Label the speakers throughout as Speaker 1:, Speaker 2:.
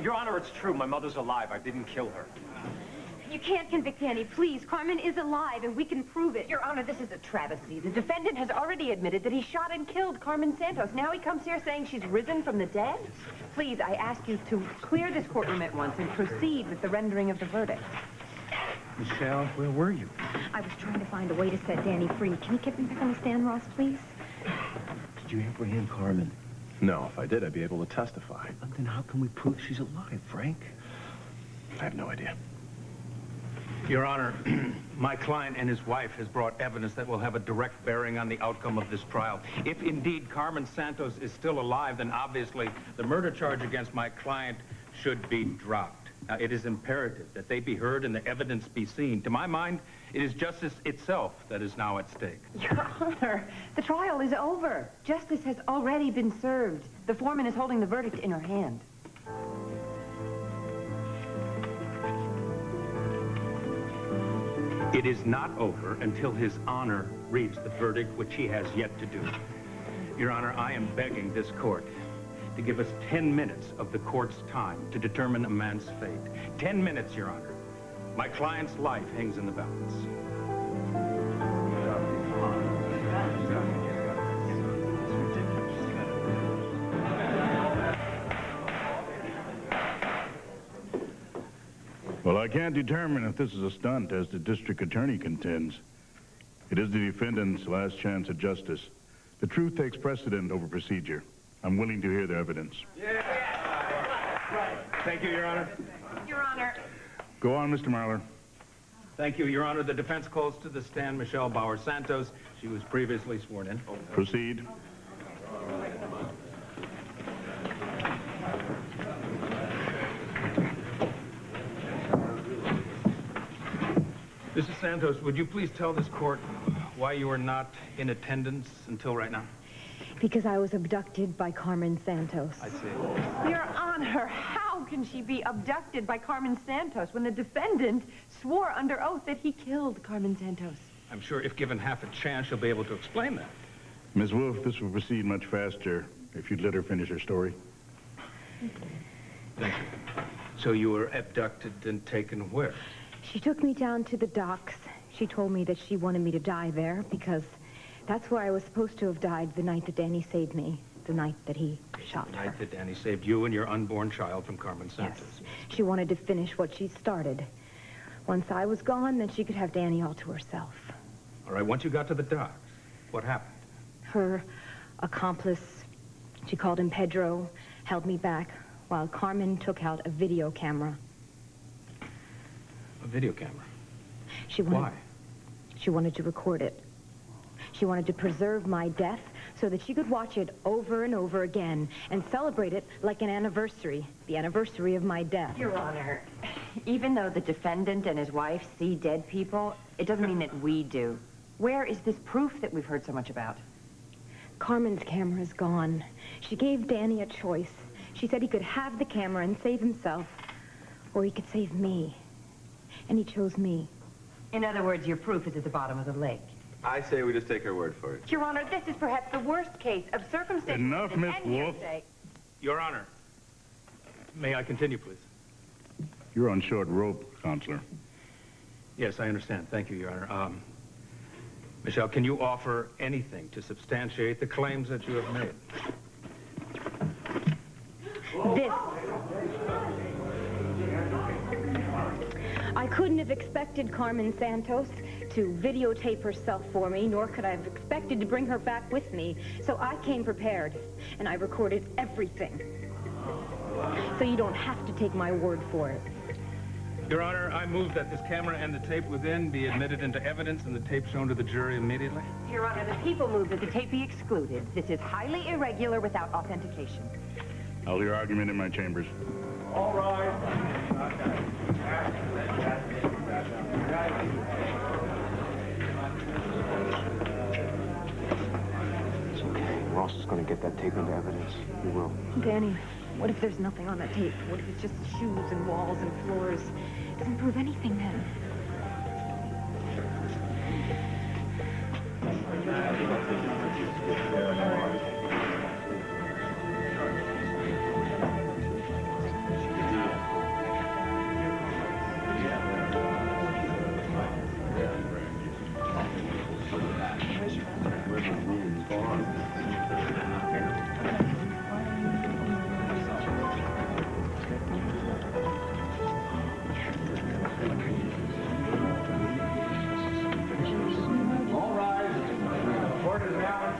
Speaker 1: Your Honor, it's true. My mother's alive. I didn't kill her.
Speaker 2: You can't convict Danny, please. Carmen is alive, and we can prove it.
Speaker 3: Your Honor, this is a travesty. The defendant has already admitted that he shot and killed Carmen Santos. Now he comes here saying she's risen from the dead? Please, I ask you to clear this courtroom at once and proceed with the rendering of the verdict.
Speaker 1: Michelle, where were you?
Speaker 2: I was trying to find a way to set Danny free. Can you get me back on the stand, Ross, please?
Speaker 4: Did you apprehend Carmen?
Speaker 5: No, if I did, I'd be able to testify.
Speaker 4: Then how can we prove she's alive, Frank?
Speaker 5: I have no idea.
Speaker 1: Your Honor, my client and his wife has brought evidence that will have a direct bearing on the outcome of this trial. If indeed Carmen Santos is still alive, then obviously the murder charge against my client should be dropped. Now, it is imperative that they be heard and the evidence be seen. To my mind, it is justice itself that is now at stake.
Speaker 3: Your Honor, the trial is over. Justice has already been served. The foreman is holding the verdict in her hand.
Speaker 1: It is not over until His Honor reads the verdict, which he has yet to do. Your Honor, I am begging this court to give us 10 minutes of the court's time to determine a man's fate. 10 minutes, Your Honor. My client's life hangs in the balance.
Speaker 6: Well, I can't determine if this is a stunt, as the district attorney contends. It is the defendant's last chance at justice. The truth takes precedent over procedure. I'm willing to hear their evidence.
Speaker 1: Yeah. Thank you, Your Honor.
Speaker 3: Your Honor.
Speaker 6: Go on, Mr. Marler.
Speaker 1: Thank you, Your Honor. The defense calls to the stand Michelle Bauer-Santos. She was previously sworn in.
Speaker 6: Proceed.
Speaker 1: Mrs. Santos, would you please tell this court why you were not in attendance until right now?
Speaker 2: Because I was abducted by Carmen Santos.
Speaker 1: I see.
Speaker 3: Your Honor, how can she be abducted by Carmen Santos when the defendant swore under oath that he killed Carmen Santos?
Speaker 1: I'm sure if given half a chance, she'll be able to explain that.
Speaker 6: Ms. Wolf, this will proceed much faster if you'd let her finish her story.
Speaker 1: Thank you. So you were abducted and taken where?
Speaker 2: She took me down to the docks. She told me that she wanted me to die there because that's where I was supposed to have died the night that Danny saved me, the night that he shot her.
Speaker 1: The night that Danny saved you and your unborn child from Carmen Santos.
Speaker 2: Yes. She wanted to finish what she started. Once I was gone, then she could have Danny all to herself.
Speaker 1: All right, once you got to the docks, what happened?
Speaker 2: Her accomplice, she called him Pedro, held me back while Carmen took out a video camera.
Speaker 1: A video camera?
Speaker 2: Why? She wanted to record it. She wanted to preserve my death so that she could watch it over and over again and celebrate it like an anniversary, the anniversary of my death.
Speaker 3: Your Honor, even though the defendant and his wife see dead people, it doesn't mean that we do. Where is this proof that we've heard so much about?
Speaker 2: Carmen's camera is gone. She gave Danny a choice. She said he could have the camera and save himself, or he could save me. And he chose me.
Speaker 3: In other words, your proof is at the bottom of the lake.
Speaker 5: I say we just take her word for it.
Speaker 3: Your Honor, this is perhaps the worst case of circumstances.
Speaker 6: Enough, Miss Wolf.
Speaker 1: Your Honor, may I continue, please?
Speaker 6: You're on short rope, Counselor.
Speaker 1: Yes, I understand. Thank you, Your Honor. Michelle, can you offer anything to substantiate the claims that you have made?
Speaker 2: This. I couldn't have expected Carmen Santos to videotape herself for me, nor could I have expected to bring her back with me. So I came prepared, and I recorded everything. So you don't have to take my word for it.
Speaker 1: Your Honor, I move that this camera and the tape within be admitted into evidence and the tape shown to the jury immediately.
Speaker 3: Your Honor, the people move that the tape be excluded. This is highly irregular without authentication.
Speaker 6: I'll hear argument in my chambers.
Speaker 7: All right.
Speaker 4: It's okay. Ross is going to get that tape into evidence. He will.
Speaker 2: Danny, what if there's nothing on that tape? What if it's just shoes and walls and floors? It doesn't prove anything then.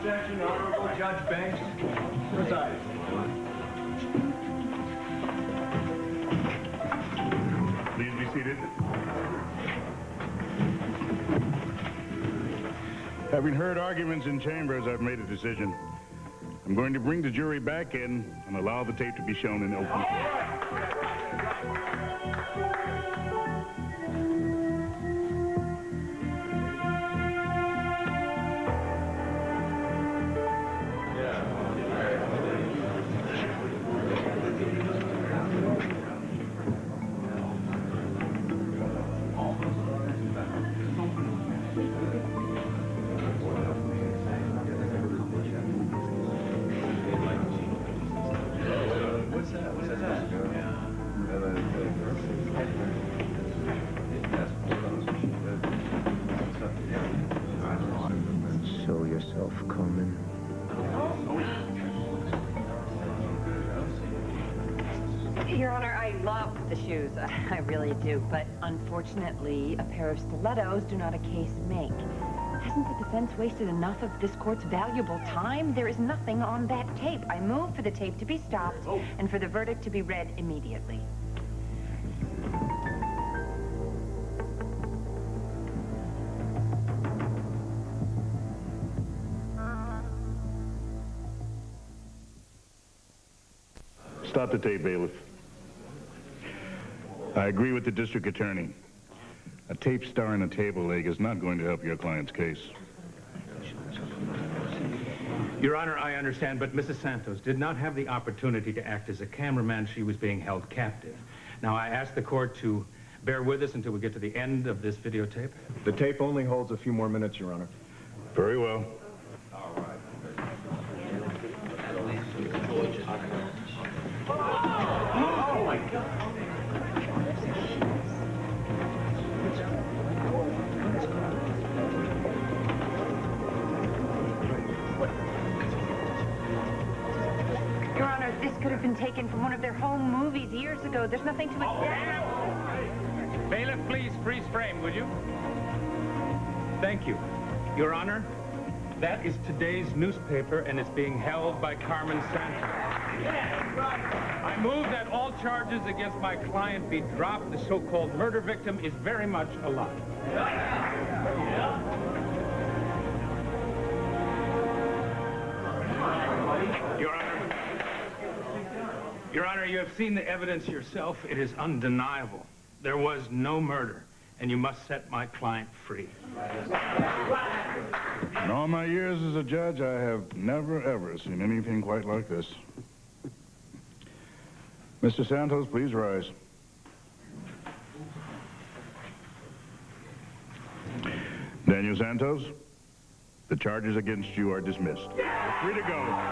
Speaker 1: Objection, Honorable Judge Banks. Preside.
Speaker 6: Please be seated. Having heard arguments in chambers, I've made a decision. I'm going to bring the jury back in and allow the tape to be shown in open court.
Speaker 4: Show yourself, Carmen.
Speaker 3: Your Honor, I love the shoes. I really do. But unfortunately, a pair of stilettos do not a case make. Hasn't the defense wasted enough of this court's valuable time? There is nothing on that tape. I move for the tape to be stopped and for the verdict to be read immediately.
Speaker 6: Stop the tape, bailiff. I agree with the district attorney. A tape star and a table leg is not going to help your client's case.
Speaker 1: Your Honor, I understand, but Mrs. Santos did not have the opportunity to act as a cameraman. She was being held captive. Now, I ask the court to bear with us until we get to the end of this videotape.
Speaker 5: The tape only holds a few more minutes, Your Honor.
Speaker 6: Very well.
Speaker 1: Oh, my God.
Speaker 3: Your Honor, this could have been taken from one of their home movies years ago. There's nothing to examine.
Speaker 1: Bailiff, please freeze frame, would you? Thank you. Your Honor, that is today's newspaper, and it's being held by Carmen Santos. I move that all charges against my client be dropped. The so-called murder victim is very much alive. Your Honor, you have seen the evidence yourself. It is undeniable. There was no murder, and you must set my client free.
Speaker 6: In all my years as a judge, I have never, ever seen anything quite like this. Mr. Santos, please rise. Daniel Santos, the charges against you are dismissed. You're free to go.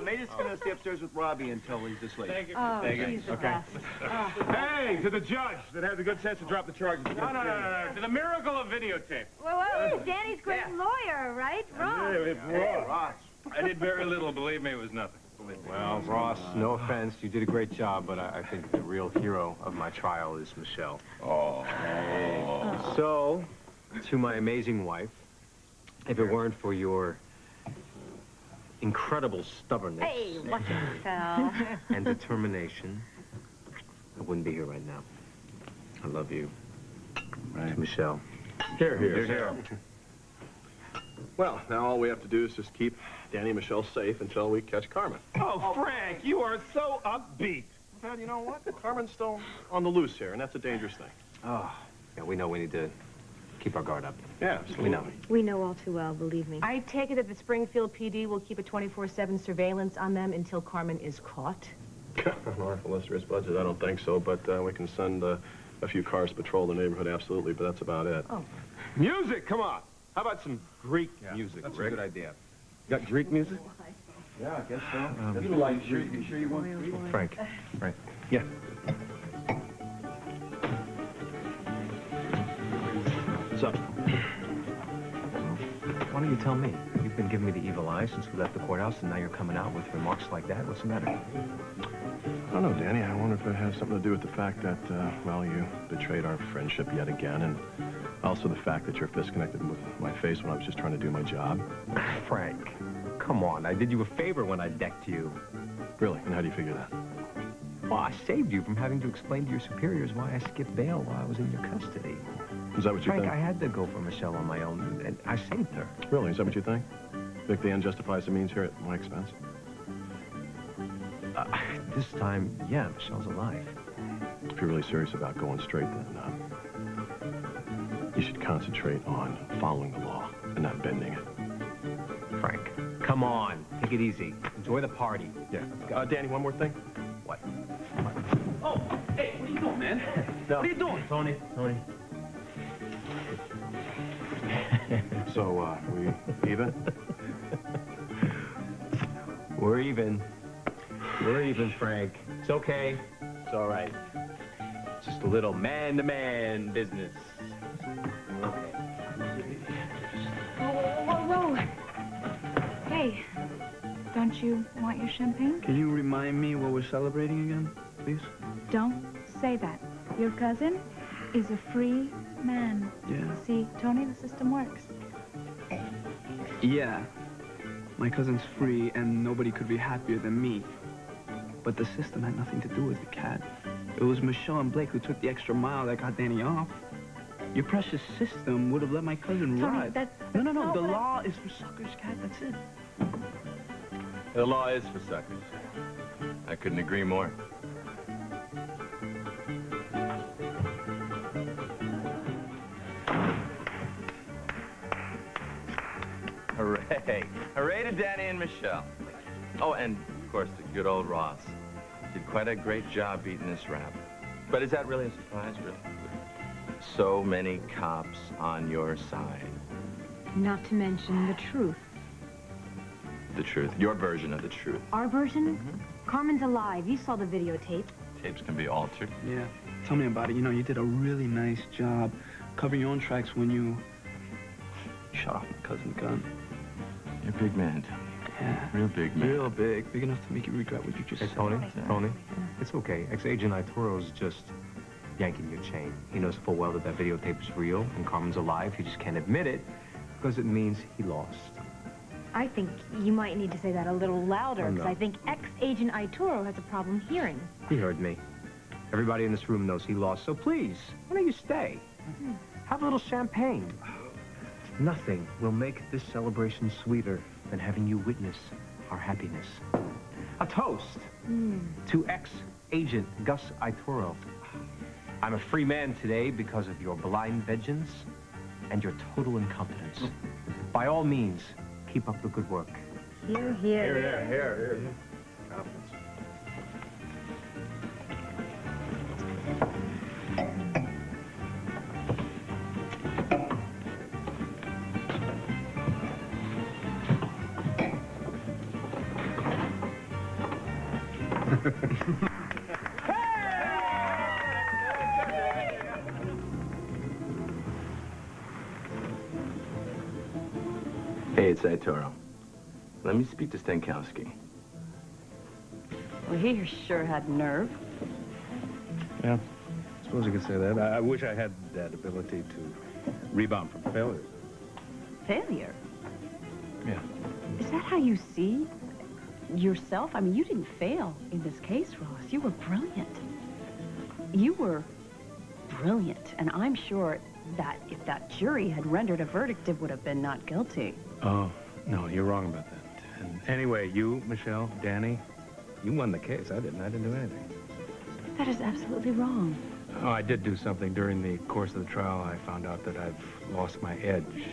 Speaker 5: Maynard's going to stay upstairs with Robbie until he's this late.
Speaker 1: Thank you.
Speaker 3: Oh,
Speaker 1: Thank
Speaker 3: he's the
Speaker 1: Okay.
Speaker 3: best.
Speaker 5: Hey, to the judge that had the good sense to drop the charges.
Speaker 1: No. To the miracle of videotape.
Speaker 2: Well, Danny's great lawyer, right? Ross.
Speaker 5: Hey, Ross.
Speaker 1: I did very little. Believe me, it was nothing.
Speaker 4: Well, Ross, no offense, you did a great job, but I think the real hero of my trial is Michelle.
Speaker 5: Oh.
Speaker 4: So, to my amazing wife, if it weren't for your incredible stubbornness
Speaker 2: Hey, watch it, pal.
Speaker 4: and determination, I wouldn't be here right now. I love you.
Speaker 5: Right.
Speaker 4: Michelle.
Speaker 5: Here. Well, now all we have to do is just keep Danny and Michelle safe until we catch Carmen. Oh, Frank, you are so upbeat. Well, you know what? Carmen's still on the loose here, and that's a dangerous thing.
Speaker 4: Oh, yeah, we know we need to keep our guard up.
Speaker 5: Yeah, absolutely.
Speaker 4: We know.
Speaker 2: We know all too well, believe me.
Speaker 7: I take it that the Springfield PD will keep a 24/7 surveillance on them until Carmen is caught?
Speaker 5: On our illustrious budget, I don't think so, but we can send a few cars to patrol the neighborhood, absolutely, but that's about it.
Speaker 7: Oh.
Speaker 5: Music, come on.
Speaker 4: How about some Greek music,
Speaker 1: That's
Speaker 4: Rick?
Speaker 1: a good idea.
Speaker 4: Got Greek music?
Speaker 5: Yeah, I guess so. You like sure you want
Speaker 4: Frank.
Speaker 5: Yeah. What's up?
Speaker 4: Why don't you tell me? You've been giving me the evil eye since we left the courthouse, and now you're coming out with remarks like that. What's the matter?
Speaker 5: I don't know, Danny. I wonder if it has something to do with the fact that, well, you betrayed our friendship yet again, and also the fact that your fist connected with my face when I was just trying to do my job.
Speaker 4: Frank, come on. I did you a favor when I decked you.
Speaker 5: Really? And how do you figure that?
Speaker 4: Well, I saved you from having to explain to your superiors why I skipped bail while I was in your custody.
Speaker 5: Is that what you
Speaker 4: Frank,
Speaker 5: think?
Speaker 4: I had to go for Michelle on my own, and I saved her.
Speaker 5: Really? Is that what you think? Think the end justifies the means here at my expense?
Speaker 4: This time, yeah, Michelle's alive.
Speaker 5: If you're really serious about going straight, then you should concentrate on following the law and not bending it.
Speaker 4: Frank, come on. Take it easy. Enjoy the party.
Speaker 5: Yeah. Danny, one more thing.
Speaker 4: What?
Speaker 8: Oh, hey, what are you doing, man? What are you doing?
Speaker 4: Tony.
Speaker 5: So, we even?
Speaker 4: We're even. We're even, Frank. It's okay. It's all right. Just a little man-to-man business.
Speaker 9: Whoa. Hey, don't you want your champagne?
Speaker 8: Can you remind me what we're celebrating again, please?
Speaker 9: Don't say that. Your cousin is a free man.
Speaker 8: Yeah.
Speaker 9: See, Tony, the system works.
Speaker 8: Yeah. My cousin's free, and nobody could be happier than me. But the system had nothing to do with the cat. It was Michelle and Blake who took the extra mile that got Danny off. Your precious system would have let my cousin
Speaker 9: Tony,
Speaker 8: ride.
Speaker 9: that's
Speaker 8: No.
Speaker 9: not
Speaker 8: The
Speaker 9: what I-
Speaker 8: law is for suckers, cat. That's it.
Speaker 10: The law is for suckers. I couldn't agree more. Hooray. Hooray to Danny and Michelle. Oh, and, of course, the good old Ross. Did quite a great job beating this rap. But is that really a surprise, really? So many cops on your side.
Speaker 2: Not to mention the truth.
Speaker 10: The truth. Your version of the truth.
Speaker 2: Our version? Carmen's alive. You saw the videotape.
Speaker 10: Tapes can be altered.
Speaker 8: Yeah. Tell me about it. You know, you did a really nice job covering your own tracks when you shot off my cousin's gun.
Speaker 10: You're a big man, Tony.
Speaker 8: Yeah.
Speaker 10: Real big man.
Speaker 8: Real big. Big enough to make you regret what you just
Speaker 4: Hey,
Speaker 8: said.
Speaker 4: Tony, it's okay. Ex-Agent Arturo's just yanking your chain. He knows full well that that videotape is real and Carmen's alive. He just can't admit it because it means he lost.
Speaker 2: I think you might need to say that a little louder,
Speaker 4: Oh, no.
Speaker 2: because I think ex-agent Arturo has a problem hearing.
Speaker 4: He heard me. Everybody in this room knows he lost, so please, why don't you stay? Have a little champagne. Nothing will make this celebration sweeter than having you witness our happiness. A toast to ex-agent Gus Arturo. I'm a free man today because of your blind vengeance and your total incompetence. By all means, keep up the good work.
Speaker 2: Here, here.
Speaker 5: Here.
Speaker 10: Hey, it's Arturo. Let me speak to Stankowski.
Speaker 3: Well, he sure had nerve.
Speaker 1: Yeah, I suppose you could say that. I wish I had that ability to rebound from failure.
Speaker 3: Failure?
Speaker 1: Yeah.
Speaker 3: Is that how you see yourself? I mean, you didn't fail in this case, Ross. You were brilliant. You were brilliant. And I'm sure that if that jury had rendered a verdict, it would have been not guilty.
Speaker 1: Oh, no, you're wrong about that. And anyway, you, Michelle, Danny, you won the case. I didn't do anything.
Speaker 3: That is absolutely wrong.
Speaker 1: Oh, I did do something. During the course of the trial, I found out that I've lost my edge.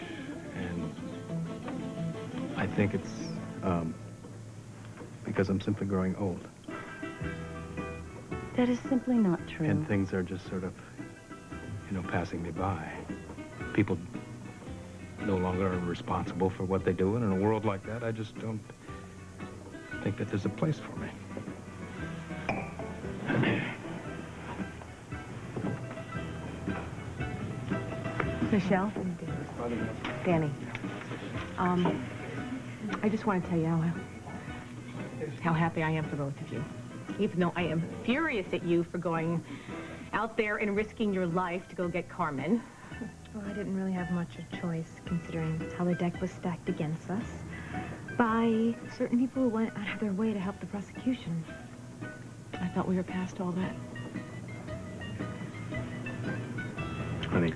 Speaker 1: And I think it's because I'm simply growing old.
Speaker 3: That is simply not true.
Speaker 1: And things are just sort of, passing me by. People no longer are responsible for what they do. And in a world like that, I just don't think that there's a place for me.
Speaker 7: Michelle? Danny. I just want to tell you how happy I am for both of you. Even though I am furious at you for going out there and risking your life to go get Carmen.
Speaker 2: Well, I didn't really have much of a choice, considering how the deck was stacked against us by certain people who went out of their way to help the prosecution.
Speaker 7: I thought we were past all that.
Speaker 4: Honey,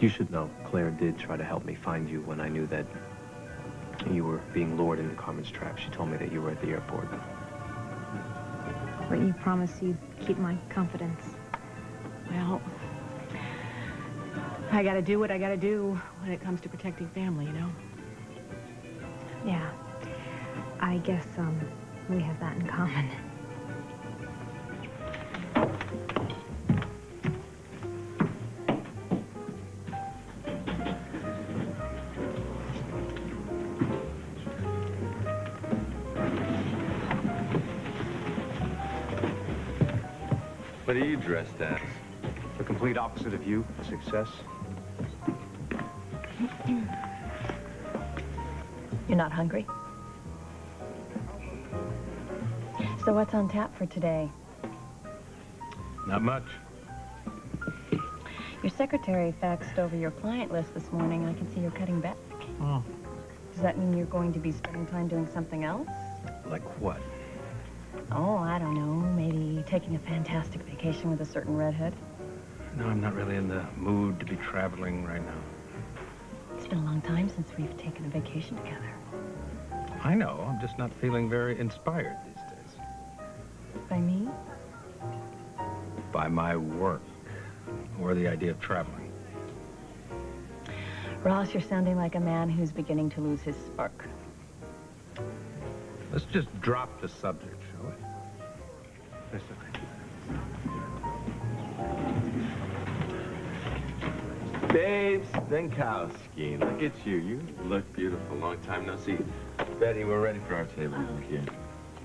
Speaker 4: you should know, Claire did try to help me find you when I knew that you were being lured into Carmen's trap. She told me that you were at the airport.
Speaker 2: But you promised you'd keep my confidence.
Speaker 7: Well, I gotta do what I gotta do when it comes to protecting family, you know?
Speaker 2: Yeah. I guess, we have that in common.
Speaker 10: What are you dressed as?
Speaker 4: The complete opposite of you, success.
Speaker 11: You're not hungry? So what's on tap for today?
Speaker 1: Not much.
Speaker 11: Your secretary faxed over your client list this morning. I can see you're cutting back.
Speaker 1: Oh.
Speaker 11: Does that mean you're going to be spending time doing something else?
Speaker 1: Like what?
Speaker 11: Oh, I don't know. Maybe taking a fantastic vacation with a certain redhead.
Speaker 1: No, I'm not really in the mood to be traveling right now.
Speaker 11: It's been a long time since we've taken a vacation together.
Speaker 1: I know. I'm just not feeling very inspired these days.
Speaker 11: By me?
Speaker 1: By my work. Or the idea of traveling.
Speaker 11: Ross, you're sounding like a man who's beginning to lose his spark.
Speaker 1: Let's just drop the subject, shall we? Listen.
Speaker 10: Babes Benkowski, look at you. You look beautiful. Long time no see. Betty, we're ready for our table here.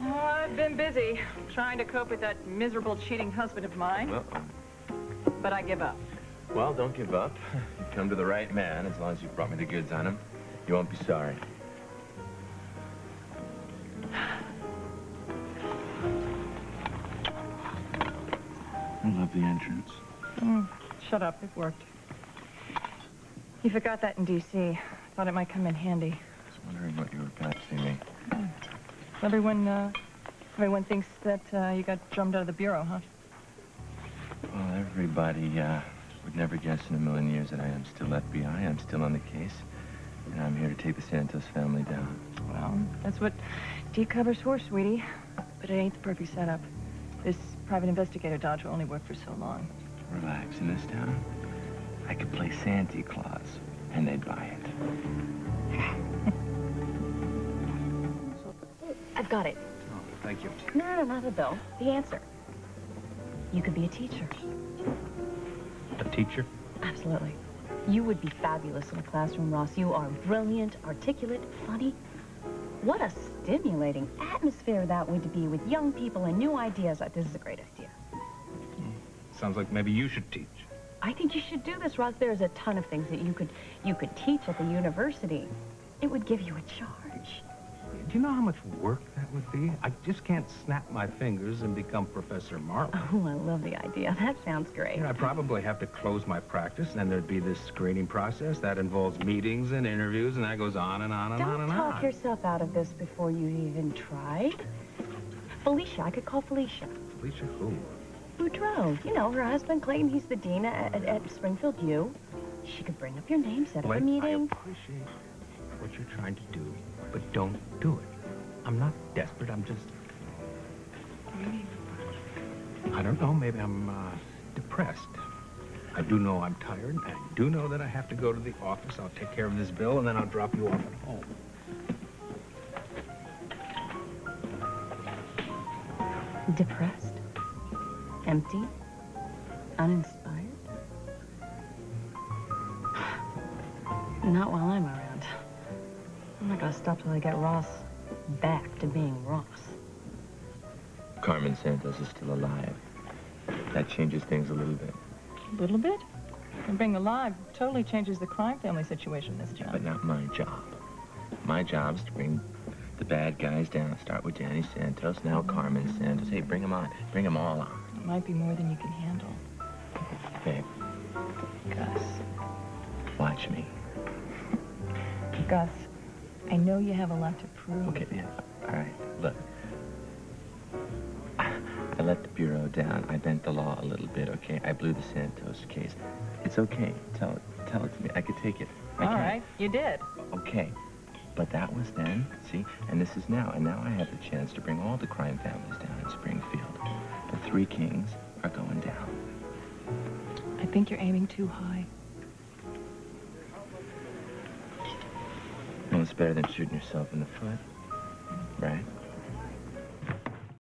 Speaker 3: Oh, I've been busy trying to cope with that miserable, cheating husband of mine. But I give up.
Speaker 10: Well, don't give up. You've come to the right man. As long as you've brought me the goods on him, you won't be sorry. I love the entrance.
Speaker 3: Shut up. It worked. You forgot that in D.C. Thought it might come in handy.
Speaker 10: I was wondering what you were faxing me.
Speaker 3: Everyone thinks that you got drummed out of the bureau, huh?
Speaker 10: Well, everybody would never guess in a million years that I am still FBI. I'm still on the case. And I'm here to take the Santos family down.
Speaker 3: Well, that's what deep cover's for, sweetie. But it ain't the perfect setup. This private investigator dodge will only work for so long.
Speaker 10: Relax. In this town, I could play Santa Claus, and they'd buy it.
Speaker 11: I've got it.
Speaker 4: Oh, thank you.
Speaker 11: No, not a bill. The answer. You could be a teacher.
Speaker 1: A teacher?
Speaker 11: Absolutely. You would be fabulous in a classroom, Ross. You are brilliant, articulate, funny. What a stimulating atmosphere that would be with young people and new ideas. This is a great idea.
Speaker 1: Sounds like maybe you should teach.
Speaker 11: I think you should do this, Ross. There's a ton of things that you could teach at the university. It would give you a charge.
Speaker 1: Do you know how much work that would be? I just can't snap my fingers and become Professor Marlowe.
Speaker 11: Oh, I love the idea. That sounds great.
Speaker 1: You know, I'd probably have to close my practice, and then there'd be this screening process that involves meetings and interviews, and that goes on and on and on and on.
Speaker 11: Don't talk yourself out of this before you even try. Felicia, I could call Felicia.
Speaker 1: Felicia who?
Speaker 11: Boudreaux. You know, her husband, Clayton, he's the dean at Springfield U. She could bring up your name, set up a meeting.
Speaker 1: I appreciate what you're trying to do, but don't do it. I'm not desperate, I'm just... I don't know, maybe I'm depressed. I do know I'm tired. I do know that I have to go to the office. I'll take care of this bill, and then I'll drop you off at home.
Speaker 11: Depressed? Empty? Uninspired? Not while I'm around. I'm not gonna stop till I get Ross back to being Ross.
Speaker 10: Carmen Santos is still alive. That changes things a little bit.
Speaker 12: A little bit? And being alive totally changes the crime family situation, Miss John.
Speaker 10: But not my job. My job's to bring the bad guys down. Start with Danny Santos, now Carmen Santos. Hey, bring them on. Bring them all on.
Speaker 12: It might be more than you can handle.
Speaker 10: Babe,
Speaker 12: Gus.
Speaker 10: watch me.
Speaker 12: Gus, I know you have a lot to prove.
Speaker 10: Okay, yeah. All right, look. I let the Bureau down. I bent the law a little bit, okay? I blew the Santos case. It's okay. Tell it to me. I could take it.
Speaker 12: All right, you did.
Speaker 10: Okay. But that was then, see? And this is now. And now I have the chance to bring all the crime families down in Springfield. The three kings are going down.
Speaker 12: I think you're aiming too high.
Speaker 10: Well, it's better than shooting yourself in the foot, right?